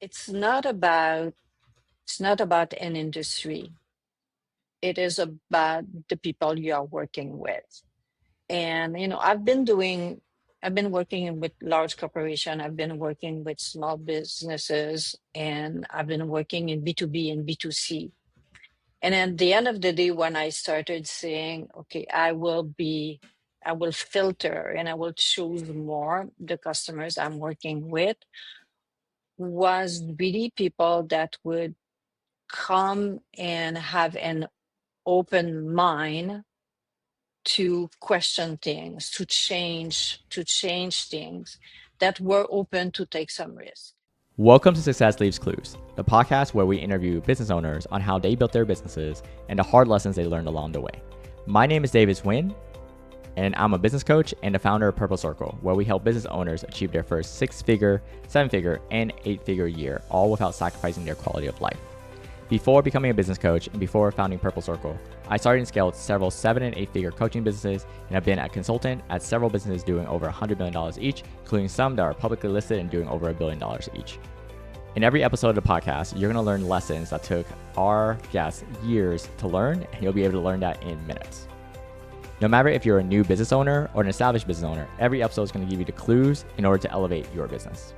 it's not about an industry. It is about the people you are working with. And I've been working with large corporation, I've been working with small businesses, and I've been working in B2B and B2C. And at the end of the day, when I started saying, okay, I will filter and I will choose more the customers I'm working with, was really people that would come and have an open mind to question things, to change things, that were open to take some risk. Welcome to Success Leaves Clues, the podcast where we interview business owners on how they built their businesses and the hard lessons they learned along the way. My name is Davis Nguyen, and I'm a business coach and the founder of Purple Circle, where we help business owners achieve their first 6-figure, 7-figure, and 8-figure year, all without sacrificing their quality of life. Before becoming a business coach and before founding Purple Circle, I started and scaled several 7- and 8-figure coaching businesses, and I've been a consultant at several businesses doing over $100 million each, including some that are publicly listed and doing over $1 billion each. In every episode of the podcast, you're going to learn lessons that took our guests years to learn, and you'll be able to learn that in minutes. No matter if you're a new business owner or an established business owner, every episode is going to give you the clues in order to elevate your business.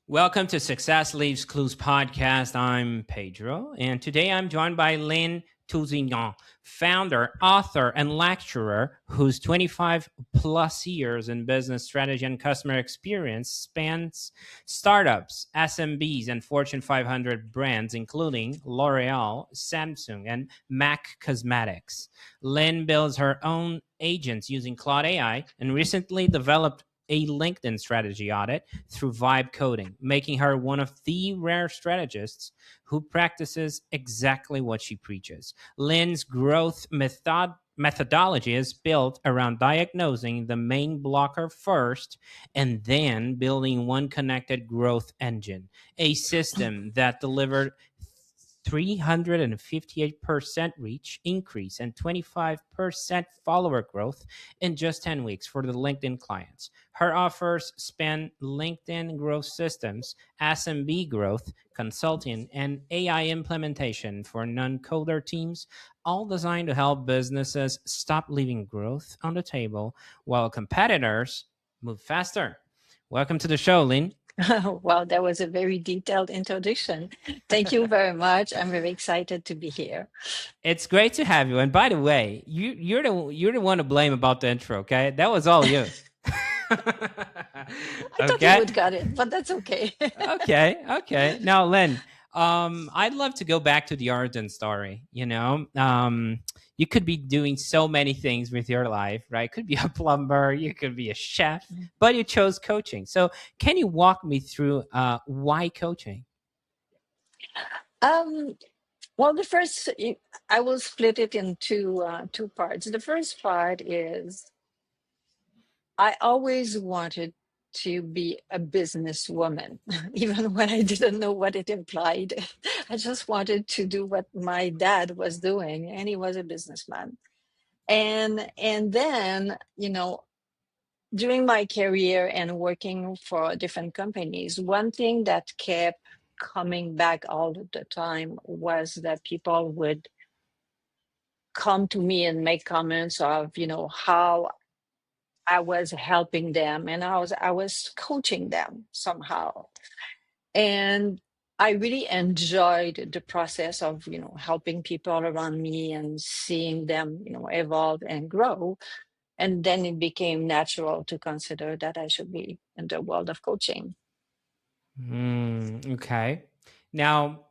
Welcome to Success Leaves Clues podcast. I'm Pedro, and today I'm joined by Line Tousignant, founder, author, and lecturer whose 25 plus years in business strategy and customer experience spans startups, SMBs, and Fortune 500 brands, including L'Oreal, Samsung, and MAC Cosmetics. Lynn builds her own agents using Claude AI and recently developed a LinkedIn strategy audit through vibe coding, making her one of the rare strategists who practices exactly what she preaches. Lynn's growth methodology is built around diagnosing the main blocker first and then building one connected growth engine, a system that delivered 358% reach increase and 25% follower growth in just 10 weeks for the LinkedIn clients. Her offers span LinkedIn growth systems, SMB growth, consulting, and AI implementation for non-coder teams, all designed to help businesses stop leaving growth on the table while competitors move faster. Welcome to the show, Lynn. Well, that was a very detailed introduction. Thank you very much. I'm very excited to be here. It's great to have you. And by the way, you're the one to blame about the intro. Okay, that was all you. I thought you Okay. would got it, but that's okay. Okay. Now, Len, I'd love to go back to the origin story. You could be doing so many things with your life, right? Could be a plumber, you could be a chef, but you chose coaching. So, can you walk me through why coaching? Um, well, I will split it into two parts. The first part is I always wanted to be a businesswoman, even when I didn't know what it implied. I just wanted to do what my dad was doing, and he was a businessman. And then, during my career and working for different companies, one thing that kept coming back all the time was that people would come to me and make comments of, how I was helping them and I was coaching them somehow. And I really enjoyed the process of, helping people around me and seeing them, evolve and grow. And then it became natural to consider that I should be in the world of coaching. Okay. Now,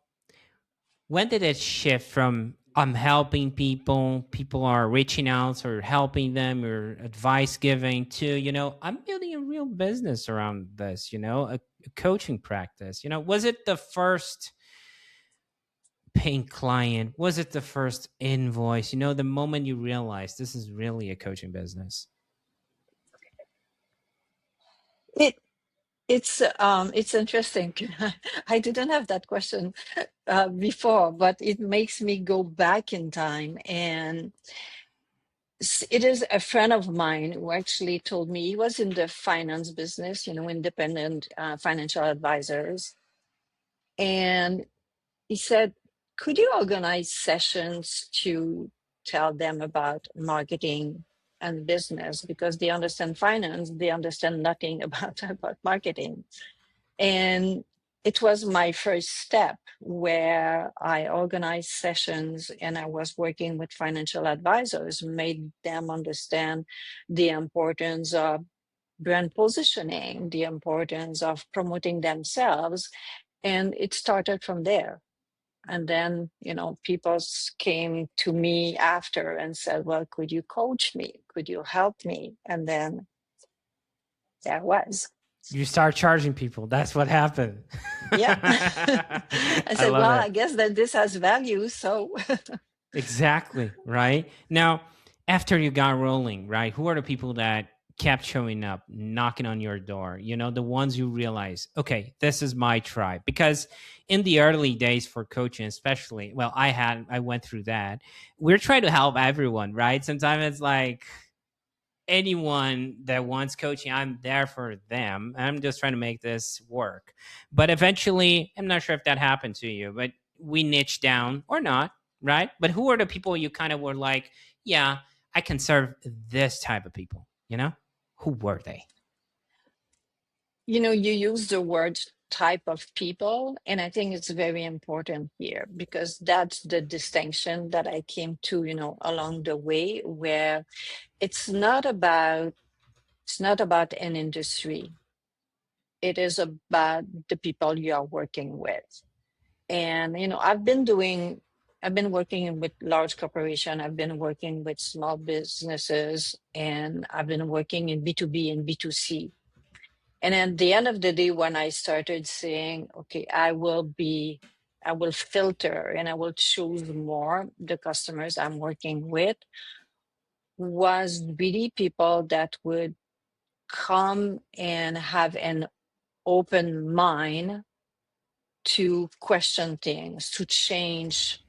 when did it shift from I'm helping people are reaching out or helping them or advice giving to, I'm building a real business around this, a coaching practice? Was it the first paying client? Was it the first invoice? The moment you realize this is really a coaching business? It it's interesting. I didn't have that question before, but it makes me go back in time. And it is a friend of mine who actually told me he was in the finance business, independent financial advisors. And he said, could you organize sessions to tell them about marketing and business? Because they understand finance, they understand nothing about marketing. And it was my first step where I organized sessions and I was working with financial advisors, made them understand the importance of brand positioning, the importance of promoting themselves. And it started from there. And then, people came to me after and said, well, could you coach me? Could you help me? And then there I was. You start charging people. That's what happened. Yeah. I I said, love well, it. I guess that this has value. So Exactly. Right. Now, after you got rolling, right, who are the people that kept showing up, knocking on your door? The ones you realize, okay, this is my tribe. Because in the early days for coaching, especially, well, I went through that. We're trying to help everyone, right? Sometimes it's like, anyone that wants coaching, I'm there for them. I'm just trying to make this work. But eventually, I'm not sure if that happened to you, but we niche down or not, right? But who are the people you kind of were like, yeah, I can serve this type of people, Who were they? you use the word type of people, and I think it's very important here because that's the distinction that I came to, along the way, where it's not about an industry. It is about the people you are working with. And I've been working with large corporation, I've been working with small businesses, and I've been working in B2B and B2C. And at the end of the day, when I started saying, okay, I will filter and I will choose more the customers I'm working with, was really people that would come and have an open mind to question things, to change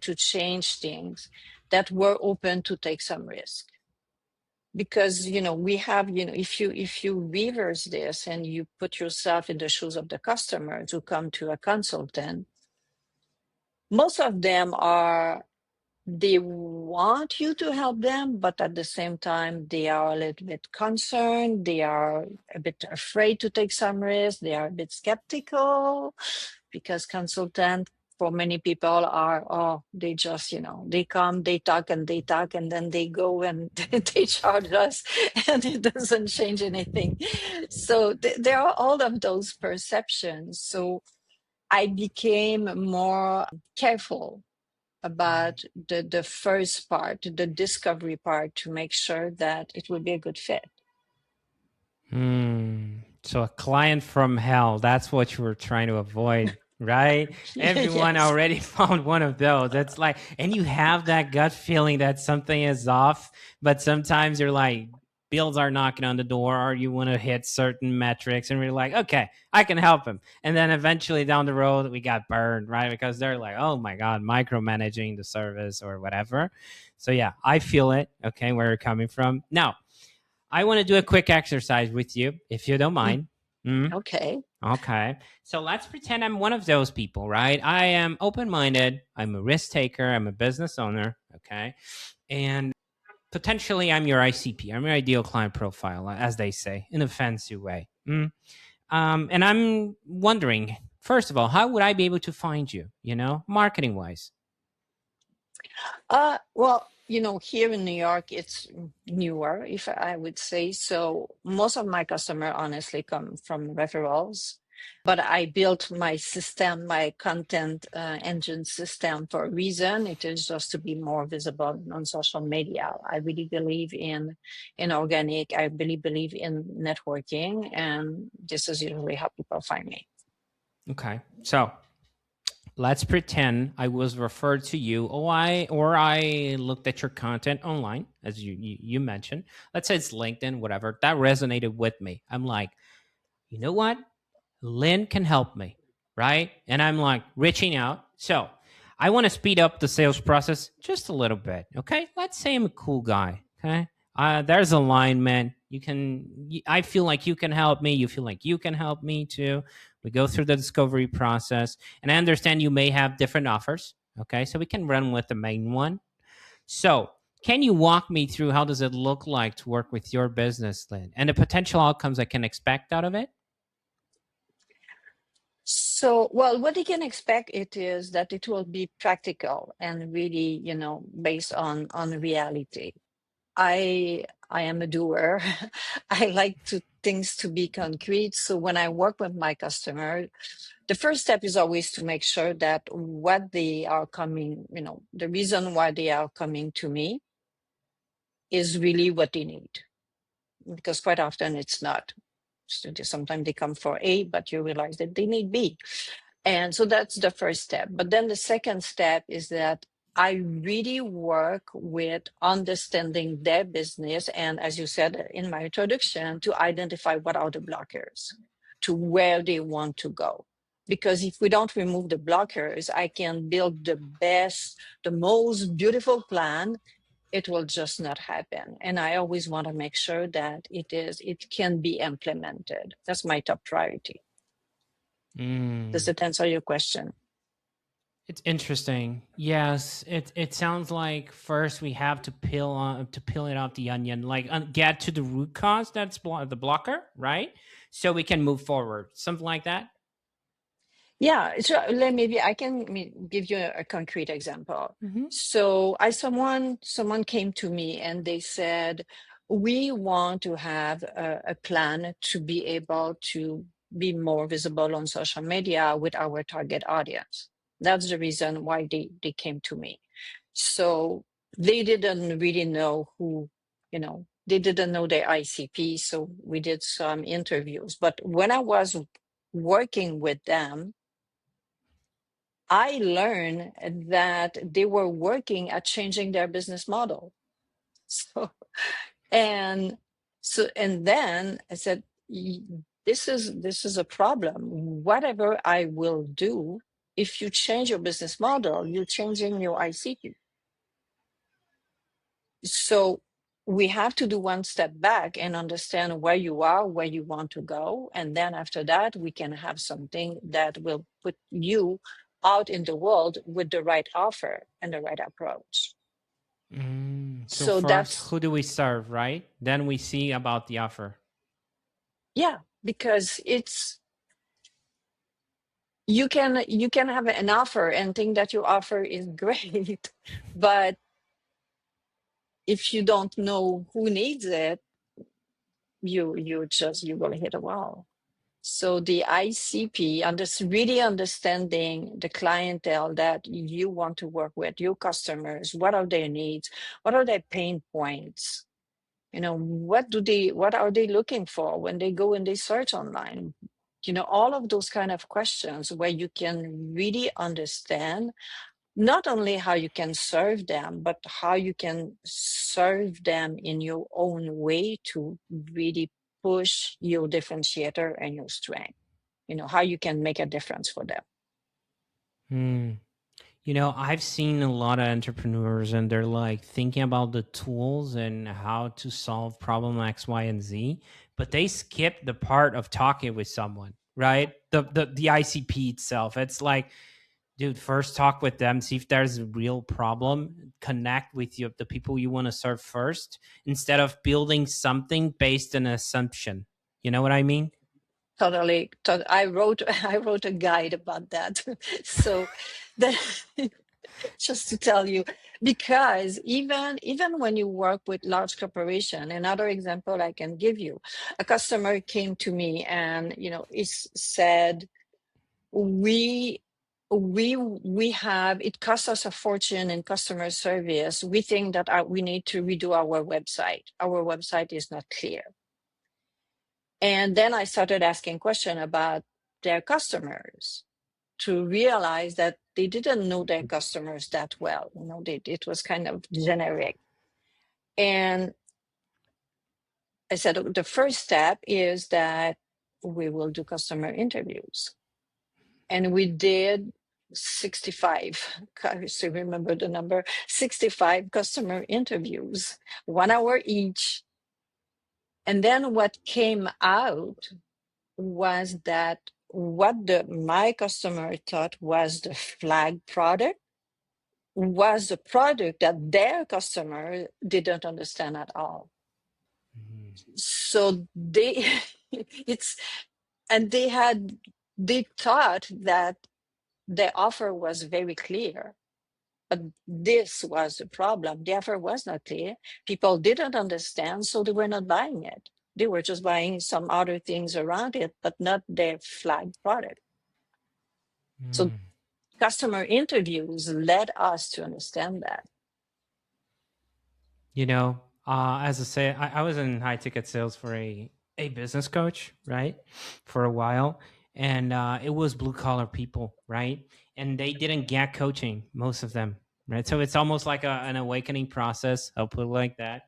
things, that were open to take some risk. Because we have, if you reverse this and you put yourself in the shoes of the customer to come to a consultant, most of them they want you to help them, but at the same time they are a little bit concerned, they are a bit afraid to take some risk, they are a bit skeptical, because consultant for many people are, they just, they come, they talk and then they go and they charge us and it doesn't change anything. So there are all of those perceptions. So I became more careful about the first part, the discovery part, to make sure that it will be a good fit. So a client from hell, that's what you were trying to avoid, right? Everyone Yes. already found one of those. That's like, and you have that gut feeling that something is off, but sometimes you're like, bills are knocking on the door, or you want to hit certain metrics, and we're like, okay, I can help him. And then eventually down the road, we got burned, right? Because they're like, oh my God, micromanaging the service or whatever. So yeah, I feel it, okay, where you're coming from. Now, I want to do a quick exercise with you, if you don't mind. Okay. Okay. So let's pretend I'm one of those people, right? I am open-minded. I'm a risk taker. I'm a business owner. Okay. And potentially I'm your ICP. I'm your ideal client profile, as they say, in a fancy way. And I'm wondering, first of all, how would I be able to find you, marketing wise? Well, here in New York, it's newer, if I would say. So most of my customer honestly come from referrals, but I built my system, my content engine system, for a reason. It is just to be more visible on social media. I really believe in organic. I really believe in networking, and this is usually how people find me. Okay. So let's pretend I was referred to you, or I looked at your content online, as you mentioned. Let's say it's LinkedIn, whatever. That resonated with me. I'm like, you know what? Lynn can help me, right? And I'm like reaching out. So I want to speed up the sales process just a little bit. Okay. Let's say I'm a cool guy. Okay. There's alignment. I feel like you can help me. You feel like you can help me too. We go through the discovery process, and I understand you may have different offers. Okay, so we can run with the main one. So, can you walk me through how does it look like to work with your business, Lynn, and the potential outcomes I can expect out of it? So, well, what they can expect it is that it will be practical and really, based on reality. I am a doer. I like things to be concrete. So when I work with my customer, the first step is always to make sure that what they are coming, the reason why they are coming to me is really what they need. Because quite often it's not. So sometimes they come for A, but you realize that they need B. And so that's the first step. But then the second step is that I really work with understanding their business. And as you said in my introduction, to identify what are the blockers, to where they want to go. Because if we don't remove the blockers, I can build the best, the most beautiful plan. It will just not happen. And I always want to make sure that it can be implemented. That's my top priority. Does it answer your question? It's interesting. Yes, it sounds like first we have to peel it off the onion, like get to the root cause that's the blocker, right? So we can move forward. Something like that. Yeah, so maybe I can give you a concrete example. Mm-hmm. So someone came to me and they said, we want to have a plan to be able to be more visible on social media with our target audience. That's the reason why they came to me. So they didn't really know they didn't know their ICP. So we did some interviews. But when I was working with them, I learned that they were working at changing their business model. So, and then I said, this is a problem. Whatever I will do, if you change your business model, you're changing your ICP. So we have to do one step back and understand where you are, where you want to go. And then after that, we can have something that will put you out in the world with the right offer and the right approach. So So first, that's, who do we serve, right? Then we see about the offer. yeah, because you can have an offer and think that your offer is great, but if you don't know who needs it, you will hit a wall. So the ICP, really understanding the clientele that you want to work with, your customers, what are their needs, what are their pain points, what are they looking for when they go and they search online, all of those kind of questions where you can really understand not only how you can serve them, but how you can serve them in your own way to really push your differentiator and your strength, how you can make a difference for them. I've seen a lot of entrepreneurs and they're like thinking about the tools and how to solve problem X, Y, and Z, but they skip the part of talking with someone, right? The ICP itself. It's like, dude, first talk with them, see if there's a real problem, connect with the people you want to serve first, instead of building something based on assumption. You know what I mean? Totally. I wrote a guide about that. So that just to tell you, because even when you work with large corporation, another example I can give you, a customer came to me and he said, we have, it costs us a fortune in customer service. We think that we need to redo our website. Our website is not clear. And then I started asking questions about their customers to realize that they didn't know their customers that well. It was kind of generic. And I said, the first step is that we will do customer interviews. And we did 65, I still remember the number, 65 customer interviews, 1 hour each. And then what came out was that what my customer thought was the flag product was the product that their customer didn't understand at all. Mhm. So they it's and they thought that the offer was very clear, but this was the problem. The offer was not clear. People didn't understand, so they were not buying it. They were just buying some other things around it, but not their flag product. So Mm. customer interviews led us to understand that. You know, as I say, I was in high ticket sales for a business coach, right, for a while, and it was blue collar people, right, and they didn't get coaching, most of them, right. So it's almost like an awakening process. I'll put it like that.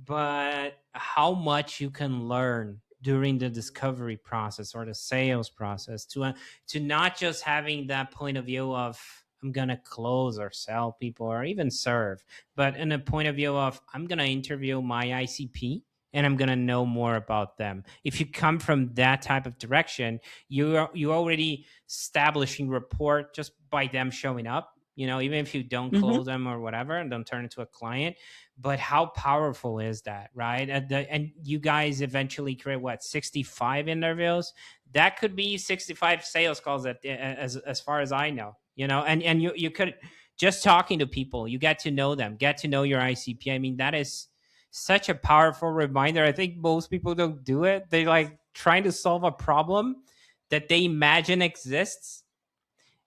But how much you can learn during the discovery process or the sales process to not just having that point of view of I'm gonna close or sell people or even serve, but in a point of view of I'm gonna interview my ICP and I'm gonna know more about them. If you come from that type of direction, you're already establishing rapport just by them showing up. You know, even if you don't Mhm. close them or whatever and don't turn into a client, but how powerful is that, right? And you guys eventually create what, 65 interviews? That could be 65 sales calls as far as I know, you know. And you could just talking to people, you get to know them, get to know your ICP. I mean, that is such a powerful reminder. I think most people don't do it. They like trying to solve a problem that they imagine exists,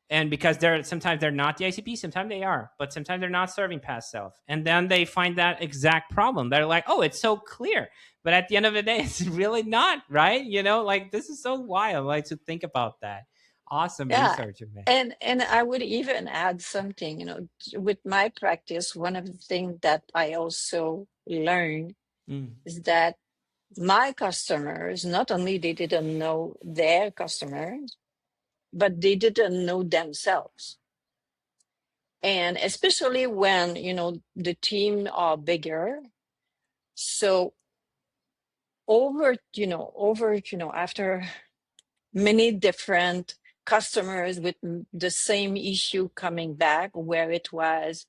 and because they're sometimes they're not the ICP, sometimes they are, but sometimes they're not serving past self, and then they find that exact problem. They're like, oh, it's so clear, but at the end of the day, it's really not, right? You know, like this is so wild, like to think about that. Awesome Yeah. research, man. And I would even add something, with my practice, one of the things that I also learned Mm. is that my customers, not only they didn't know their customers, but they didn't know themselves. And especially when, the team are bigger. So after many different customers with the same issue coming back, where it was,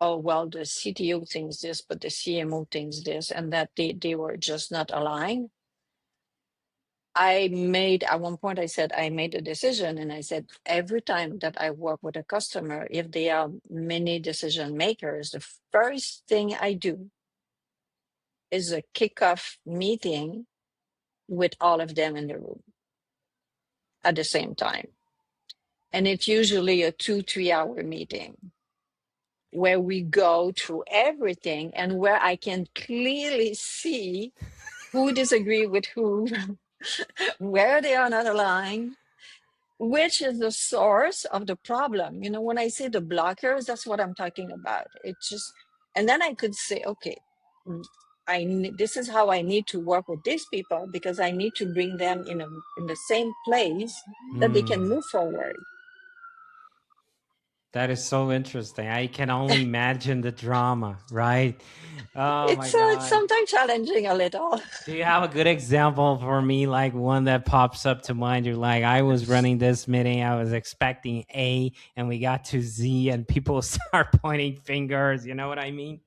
oh, well, the CTO thinks this, but the CMO thinks this, and that they were just not aligned. At one point, I said, I made a decision, and I said, every time that I work with a customer, if they are many decision makers, the first thing I do is a kickoff meeting with all of them in the room at the same time. And it's usually a 2-3 hour meeting where we go through everything and where I can clearly see who disagree with who, where they are not aligned, which is the source of the problem. When I say the blockers, that's what I'm talking about. It's just, and then I could say, okay, this is how I need to work with these people, because I need to bring them in the same place that they can Mm. move forward. That is so interesting. I can only imagine the drama, right? Oh my It's god. sometimes challenging a little. Do you have a good example for me, like one that pops up to mind? You're like, I was running this meeting, I was expecting A, and we got to Z, and people start pointing fingers. You know what I mean?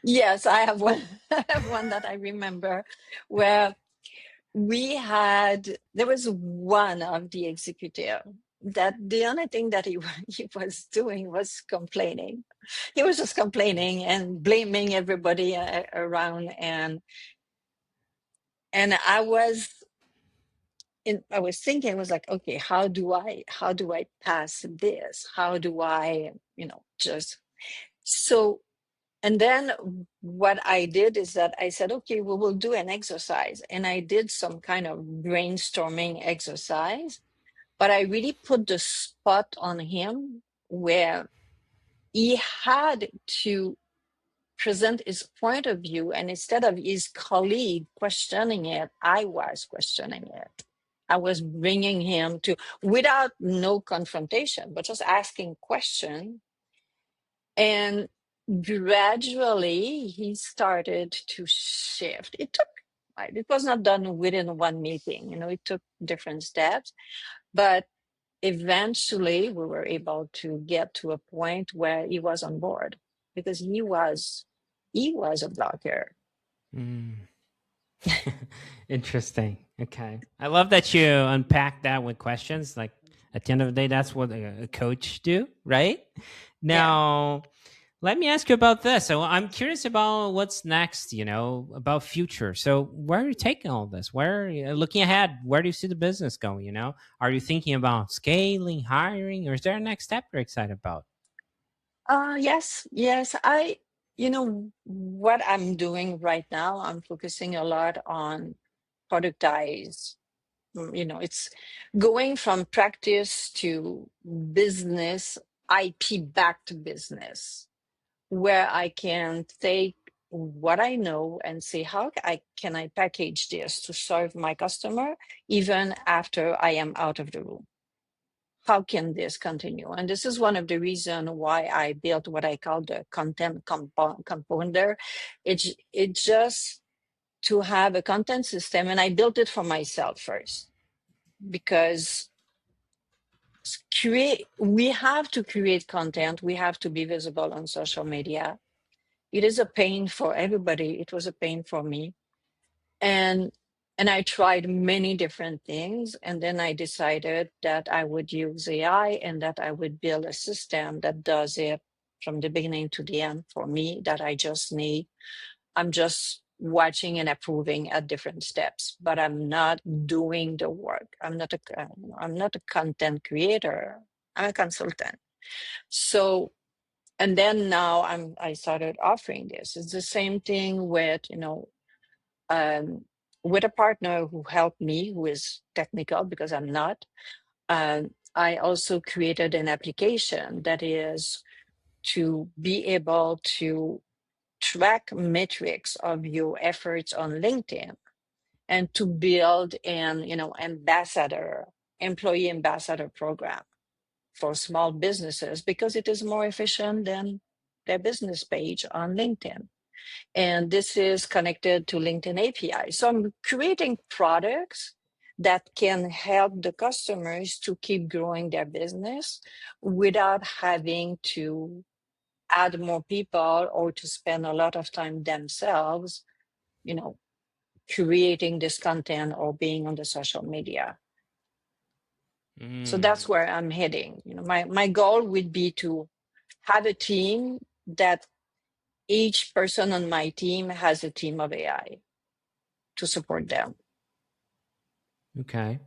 Yes, I have one. I have one that I remember where there was one of the executive that the only thing that he was doing was complaining. He was just complaining and blaming everybody around, and I was thinking, I was like, okay, how do I pass this? How do I, just so. And then what I did is that I said, okay, we will do an exercise. And I did some kind of brainstorming exercise, but I really put the spot on him where he had to present his point of view. And instead of his colleague questioning it, I was questioning it. I was bringing him to, without no confrontation, but just asking questions. And gradually he started to shift. It took Right? It was not done within one meeting. It took different steps, but eventually we were able to get to a point where he was on board because he was a blogger. Mm. Interesting. Okay. I love that you unpack that with questions. Like at the end of the day, that's what a coach do, right? Yeah. Now, let me ask you about this. So I'm curious about what's next, about future. So where are you taking all this? Where looking ahead, where do you see the business going? Are you thinking about scaling, hiring, or is there a next step you're excited about? Yes. What I'm doing right now, I'm focusing a lot on productize. It's going from practice to business, IP backed business, where I can take what I know and say, how can I package this to serve my customer even after I am out of the room? How can this continue? And this is one of the reasons why I built what I call the content compounder. It's just to have a content system, and I built it for myself first because we have to create content. We have to be visible on social media. It is a pain for everybody. It was a pain for me, and I tried many different things, and then I decided that I would use AI and that I would build a system that does it from the beginning to the end for me, that I'm just watching and approving at different steps, but I'm not doing the work. I'm not a content creator. I'm a consultant. So, and then now I started offering this. It's the same thing um, with a partner who helped me, who is technical because I'm not. I also created an application that is to be able to track metrics of your efforts on LinkedIn and to build an employee ambassador program for small businesses because it is more efficient than their business page on LinkedIn. And this is connected to LinkedIn API. So I'm creating products that can help the customers to keep growing their business without having to add more people or to spend a lot of time themselves, you know, creating this content or being on the social media. So that's where I'm heading. My goal would be to have a team that each person on my team has a team of AI to support them. Okay.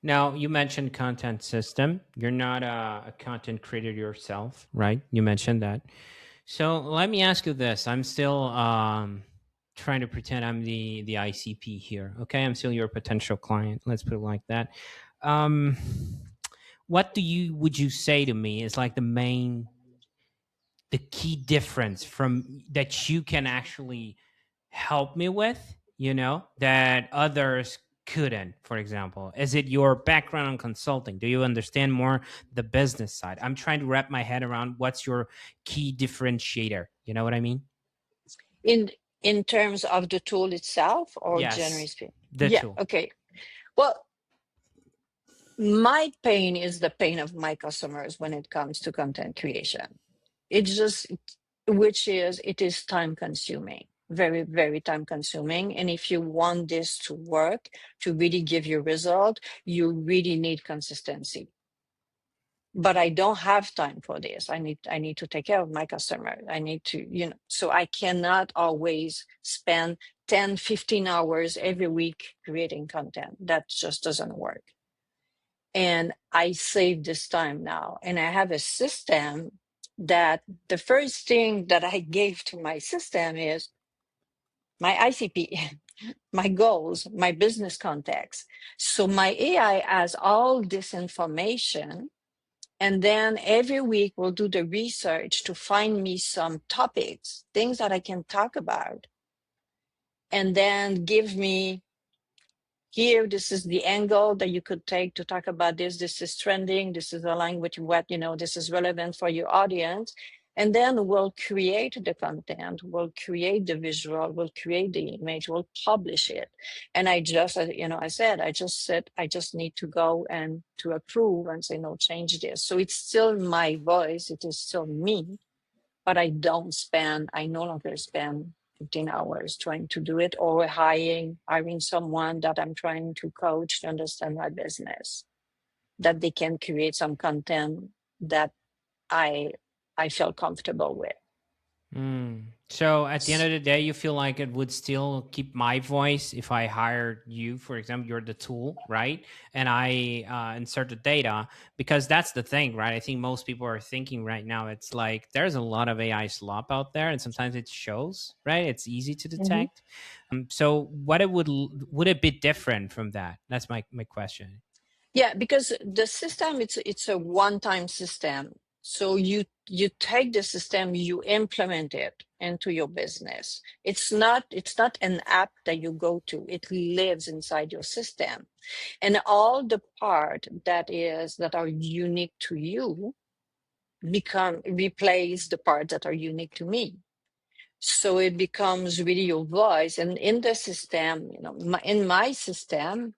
Now, you mentioned content system. You're not a content creator yourself, right? You mentioned that. So let me ask you this. I'm still trying to pretend I'm the ICP here. Okay, I'm still your potential client. Let's put it like that. What would you say to me is like the key difference from that you can actually help me with, that others couldn't? For example, is it your background in consulting? Do you understand more the business side? I'm trying to wrap my head around what's your key differentiator. You know what I mean? In terms of the tool itself, or generally Yes, speaking? the Yeah, tool. okay. Well, my pain is the pain of my customers when it comes to content creation. It is time consuming, very, very time consuming. And if you want this to work, to really give you result, you really need consistency. But I don't have time for this. I need to take care of my customer. I need to, so I cannot always spend 10, 15 hours every week creating content. That just doesn't work. And I save this time now. And I have a system that the first thing that I gave to my system is my ICP, my goals, my business context. So my AI has all this information. And then every week we'll do the research to find me some topics, things that I can talk about. And then give me here, this is the angle that you could take to talk about this. This is trending. This is aligned with what, this is relevant for your audience. And then we'll create the content, we'll create the visual, we'll create the image, we'll publish it. And I just, I said, I just need to go and to approve and say, no, change this. So it's still my voice, it is still me, but I no longer spend 15 hours trying to do it, or hiring someone that I'm trying to coach to understand my business, that they can create some content that I feel comfortable with. So at the end of the day, you feel like it would still keep my voice if I hired you, for example, you're the tool, right? And I insert the data, because that's the thing, right? I think most people are thinking right now, it's like there's a lot of AI slop out there, and sometimes it shows, right? It's easy to detect. So would it be different from that? That's my question. Yeah, because the system, it's a one-time system. So you take the system, you implement it into your business. It's not an app that you go to. It lives inside your system. And all the part that are unique to you replace the parts that are unique to me. So it becomes really your voice. And in the system, in my system,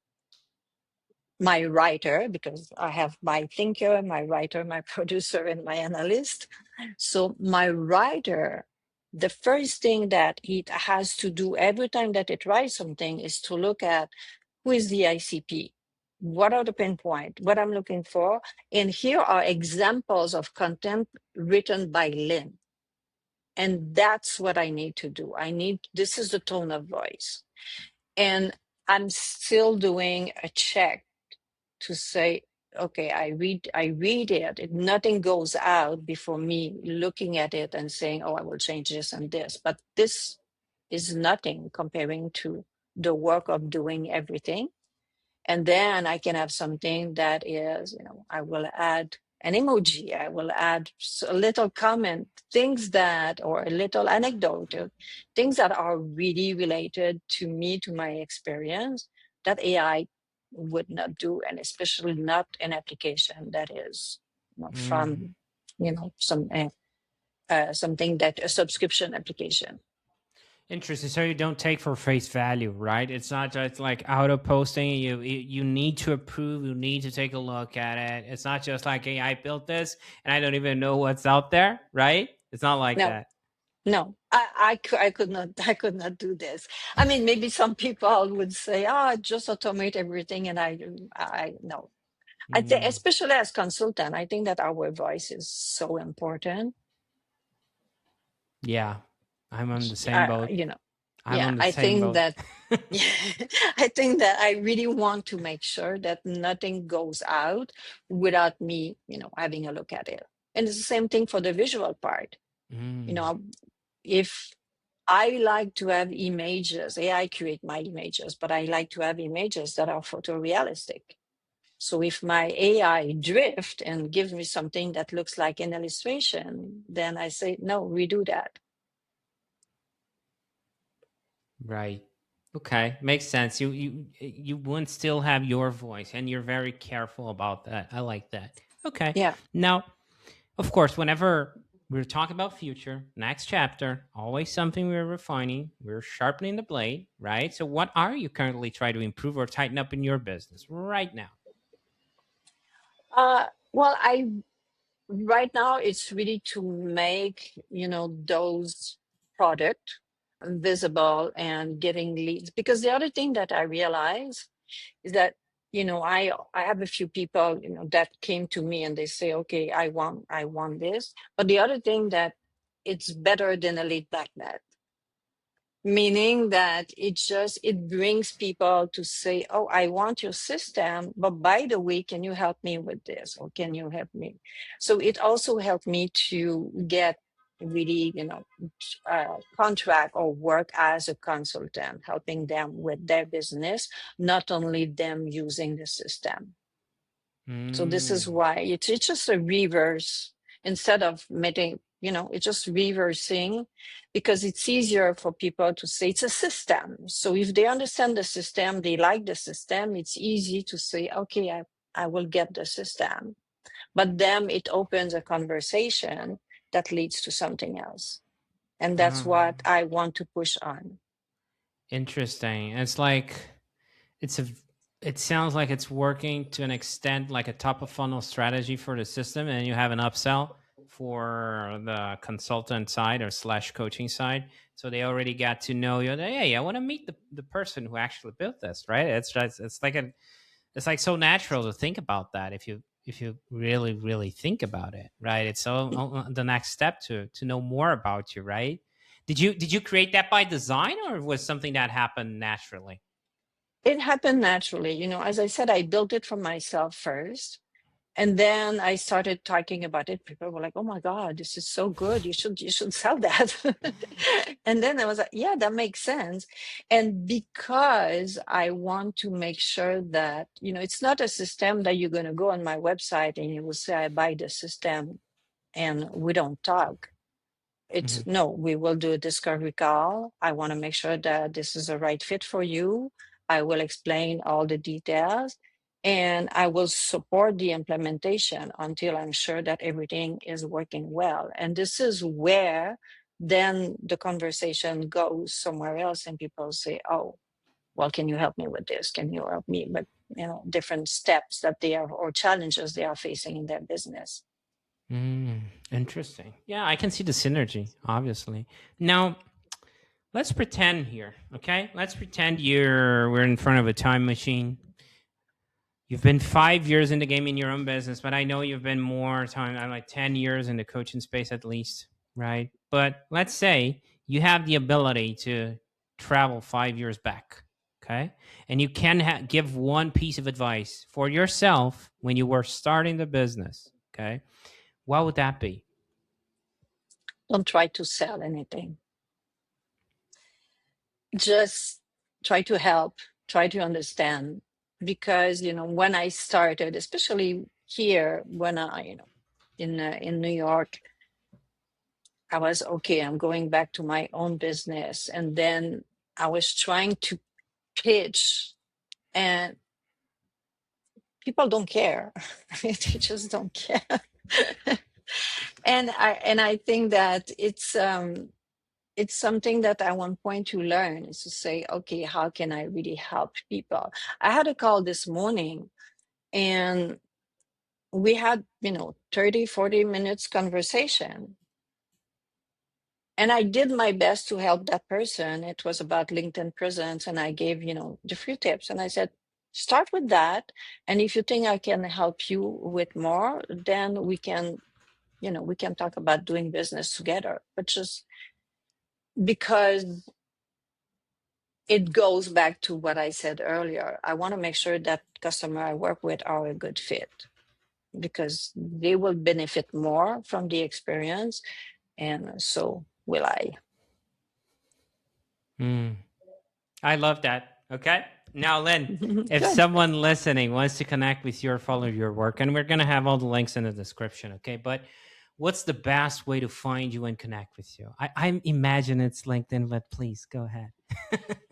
my writer, because I have my thinker, my writer, my producer, and my analyst. So my writer, the first thing that it has to do every time that it writes something is to look at who is the ICP, what are the pain points, what I'm looking for. And here are examples of content written by Lynn. And that's what I need to do. This is the tone of voice. And I'm still doing a check to say, okay, I read it. Nothing goes out before me looking at it and saying, oh, I will change this and this. But this is nothing comparing to the work of doing everything. And then I can have something that is, I will add an emoji, I will add a little comment, or a little anecdote, things that are really related to me, to my experience, that AI would not do, and especially not an application that is from, something that a subscription application. Interesting. So you don't take for face value, right? It's not just like auto posting. You need to approve. You need to take a look at it. It's not just like, hey, I built this and I don't even know what's out there, right? It's not like No. that. No, I could not do this. I mean, maybe some people would say, just automate everything. And I no. I think, especially as consultant, I think that our voice is so important. Yeah, I'm on the same boat. I'm on the I same think boat. that, I think that I really want to make sure that nothing goes out without me, having a look at it. And it's the same thing for the visual part. If I like to have images, AI create my images, but I like to have images that are photorealistic. So if my AI drift and gives me something that looks like an illustration, then I say, no, redo that. Right. Okay, makes sense. You wouldn't still have your voice, and you're very careful about that. I like that. Okay. Yeah. Now, of course, whenever we're talking about future, next chapter, always something we're refining, we're sharpening the blade, right? So what are you currently trying to improve or tighten up in your business right now? Well, right now it's really to make, those product visible and getting leads. Because the other thing that I realize is that, I have a few people, that came to me and they say, okay, I want this. But the other thing that it's better than a lead magnet, meaning that it brings people to say, oh, I want your system, but by the way, can you help me with this, or can you help me? So it also helped me to get really, contract or work as a consultant, helping them with their business, not only them using the system. So this is why it's just a reverse. Instead of making, it's just reversing, because it's easier for people to say it's a system. So if they understand the system, they like the system, it's easy to say, okay, I will get the system. But then it opens a conversation, that leads to something else. And that's what I want to push on. Interesting. It's like it sounds like it's working to an extent like a top of funnel strategy for the system, and you have an upsell for the consultant side or slash coaching side. So they already got to know you. Hey, I want to meet the person who actually built this, right? It's like so natural to think about that if you really think about it, right? It's so the next step to know more about you, right? Did you create that by design, or was something that happened naturally? It happened naturally. As I said, I built it for myself first. And then I started talking about it. People were like, "Oh my God, this is so good. You should sell that." And then I was like, "Yeah, that makes sense." And because I want to make sure that, it's not a system that you're going to go on my website and you will say, "I buy the system," and we don't talk. It's no, we will do a discovery call. I want to make sure that this is a right fit for you. I will explain all the details and I will support the implementation until I'm sure that everything is working well. And this is where then the conversation goes somewhere else and people say, "Oh, well, can you help me with this? Can you help me with, different steps that they are or challenges they are facing in their business?" Interesting. Yeah, I can see the synergy, obviously. Now, let's pretend here, okay? Let's pretend we're in front of a time machine. You've been 5 years in the game in your own business, but I know you've been more time, like 10 years in the coaching space at least, right? But let's say you have the ability to travel 5 years back, okay? And you can give one piece of advice for yourself when you were starting the business, okay? What would that be? Don't try to sell anything. Just try to help, try to understand. Because, when I started, especially here, when in New York, I was okay, I'm going back to my own business. And then I was trying to pitch and people don't care. They just don't care. And I think that it's something that at one point to learn is to say, okay, how can I really help people? I had a call this morning and we had, 30, 40 minutes conversation. And I did my best to help that person. It was about LinkedIn presence. And I gave, the few tips. And I said, start with that. And if you think I can help you with more, then we can talk about doing business together. But just because it goes back to what I said earlier, I want to make sure that customer I work with are a good fit because they will benefit more from the experience. And so will I. I love that. Okay. Now, Lynn, if Good. someone listening wants to connect with you or follow your work, and we're going to have all the links in the description. Okay. But what's the best way to find you and connect with you? I imagine it's LinkedIn, but please go ahead.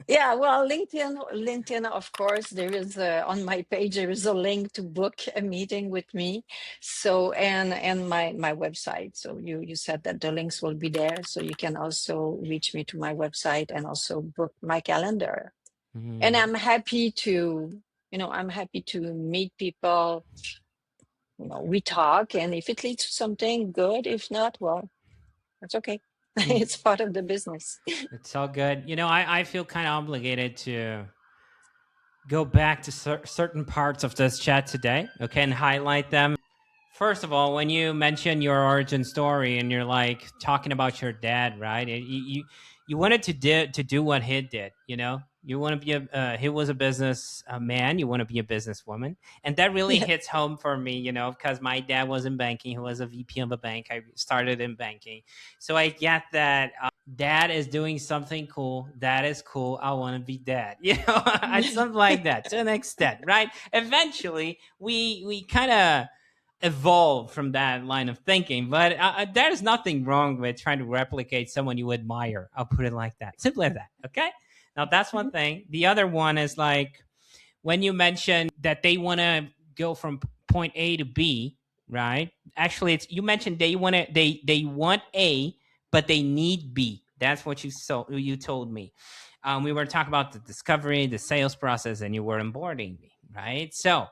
Yeah, well, LinkedIn, of course, there is on my page, there is a link to book a meeting with me. So, and my website. So you said that the links will be there. So you can also reach me to my website and also book my calendar. And I'm happy to, meet people. We talk, and if it leads to something good, if not, well, that's okay. It's part of the business. It's all good. I feel kind of obligated to go back to certain parts of this chat today, okay, and highlight them. First of all, when you mention your origin story and you're like talking about your dad, right? You wanted to do what he did, You want to be he was a business man. You want to be a businesswoman, and that really hits home for me, because my dad was in banking. He was a VP of a bank. I started in banking, so I get that. Dad is doing something cool. That is cool. I want to be dad. Something like that to an extent, right? Eventually, we kind of evolve from that line of thinking, but there is nothing wrong with trying to replicate someone you admire. I'll put it like that. Simple as that. Okay. Now that's one thing. The other one is like when you mention that they want to go from point A to B, right? Actually, it's you mentioned they want A, but they need B. That's what you told me. We were talking about the discovery, the sales process, and you were onboarding me, right? So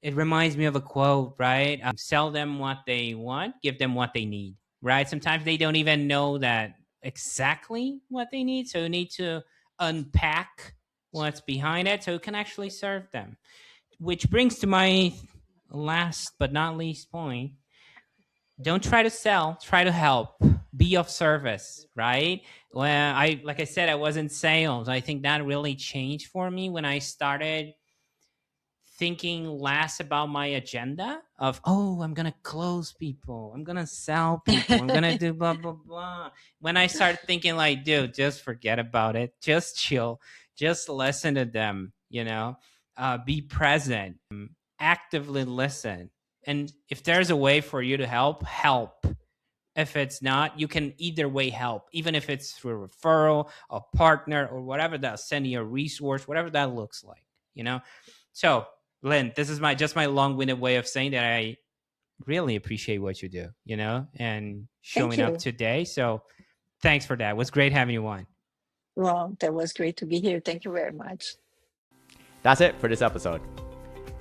it reminds me of a quote, right? Sell them what they want, give them what they need, right? Sometimes they don't even know that exactly what they need, so you need to unpack what's behind it so it can actually serve them. Which brings to my last but not least point. Don't try to sell, try to help, be of service, right? When like I said, I was in sales. I think that really changed for me when I started thinking less about my agenda of, oh, I'm gonna close people, I'm gonna sell people, I'm gonna do blah blah blah. When I started thinking like, dude, just forget about it, just chill, just listen to them, be present, actively listen. And if there's a way for you to help. If it's not, you can either way help, even if it's through a referral, a partner, or whatever that, sending a resource, whatever that looks like. So Lynn, this is my long-winded way of saying that I really appreciate what you do, and Thank showing up you. today. So thanks for that. It was great having you on. Well, that was great to be here. Thank you very much. That's it for this episode.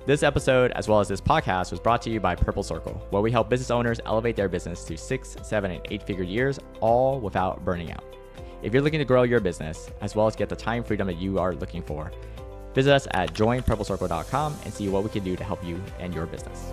This episode, as well as this podcast, was brought to you by Purple Circle, where we help business owners elevate their business to 6, 7, and 8-figure years, all without burning out. If you're looking to grow your business, as well as get the time freedom that you are looking for, visit us at joinpurplecircle.com and see what we can do to help you and your business.